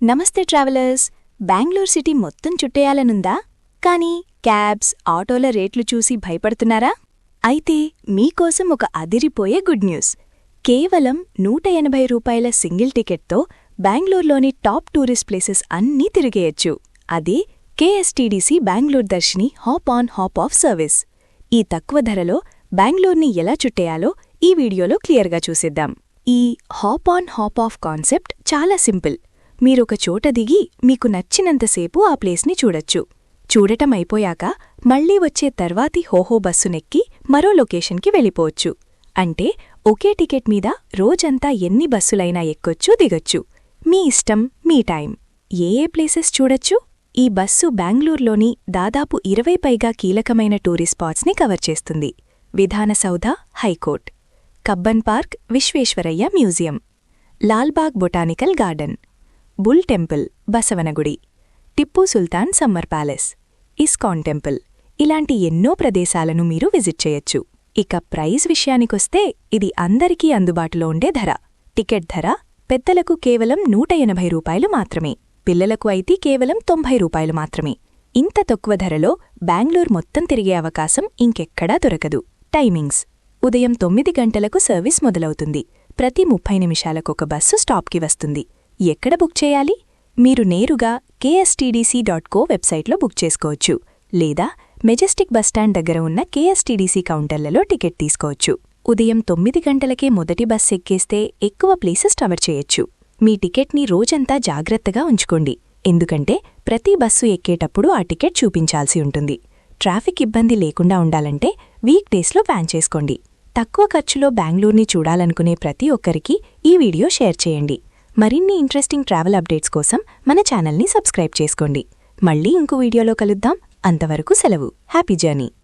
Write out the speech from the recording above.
నమస్తే travellers. Bengaluru city మొత్తం చుట్టేయాలనుందా? కానీ క్యాబ్స్, ఆటోల రేట్లు చూసి భయపడుతున్నారా? అయితే మీకోసం ఒక అదిరిపోయే గుడ్ న్యూస్. కేవలం ₹180 సింగిల్ టికెట్తో బెంగళూరులోని టాప్ టూరిస్ట్ ప్లేసెస్ అన్నీ తిరిగేయచ్చు. అదే KSTDC Bengaluru Darshini hop on hop off service. ఈ తక్కువ ధరలో బెంగళూరుని ఎలా చుట్టేయాలో ఈ వీడియోలో క్లియర్గా చూసిద్దాం. ఈ hop on hop of concept చాలా సింపుల్. మీరొక చోట దిగి మీకు నచ్చినంతసేపు ఆ ప్లేస్ని చూడొచ్చు. చూడటం అయిపోయాక మళ్లీ వచ్చే తర్వాతి హోహో బస్సునెక్కి మరో లొకేషన్కి వెళ్ళిపోవచ్చు. అంటే ఒకే టికెట్ మీద రోజంతా ఎన్ని బస్సులైనా ఎక్కొచ్చు, దిగొచ్చు. మీ ఇష్టం, మీ టైం. ఏ ప్లేసెస్ చూడొచ్చు? ఈ బస్సు బెంగళూరులోని దాదాపు 20 పైగా కీలకమైన టూరిస్ట్ స్పాట్స్ని కవర్ చేస్తుంది. Vidhana Soudha, high court, Cubbon park, Visvesvaraya museum, Lalbagh botanical garden, bull temple, Basavanagudi, Tipu Sultan summer palace, ISKCON temple, ఇలాంటి ఎన్నో ప్రదేశాలను మీరు విజిట్ చేయొచ్చు. ఇక ప్రైజ్ విషయానికొస్తే ఇది అందరికీ అందుబాటులో ఉండే ధర. టికెట్ ధర పెద్దలకు కేవలం ₹180 మాత్రమే, పిల్లలకు అయితే కేవలం ₹90 మాత్రమే. ఇంత తక్కువ ధరలో బెంగళూరు మొత్తం తిరిగే అవకాశం ఇంకెక్కడా దొరకదు. టైమింగ్స్: ఉదయం 9 గంటలకు సర్వీస్ మొదలవుతుంది. ప్రతి 30 నిమిషాలకొక బస్సు స్టాప్కి వస్తుంది. ఎక్కడ బుక్ చేయాలి? మీరు నేరుగా KSTDC.co వెబ్సైట్లో బుక్ చేసుకోవచ్చు, లేదా మెజెస్టిక్ బస్టాండ్ దగ్గర ఉన్న KSTDC కౌంటర్లలో టికెట్ తీసుకోవచ్చు. ఉదయం 9 గంటలకే మొదటి బస్ ఎక్కేస్తే ఎక్కువ ప్లేసెస్ కవర్ చేయొచ్చు. మీ టికెట్ని రోజంతా జాగ్రత్తగా ఉంచుకోండి, ఎందుకంటే ప్రతి బస్సు ఎక్కేటప్పుడు ఆ టికెట్ చూపించాల్సి ఉంటుంది. ట్రాఫిక్ ఇబ్బంది లేకుండా ఉండాలంటే వీక్ డేస్లో ప్లాన్ చేసుకోండి. తక్కువ ఖర్చులో బెంగళూరుని చూడాలనుకునే ప్రతి ఒక్కరికి ఈ వీడియో షేర్ చేయండి. మరిన్ని ఇంట్రెస్టింగ్ ట్రావెల్ అప్డేట్స్ కోసం మన ఛానల్ని సబ్స్క్రైబ్ చేసుకోండి. మళ్ళీ ఇంకో వీడియోలో కలుద్దాం. అంతవరకు సెలవు. Happy journey.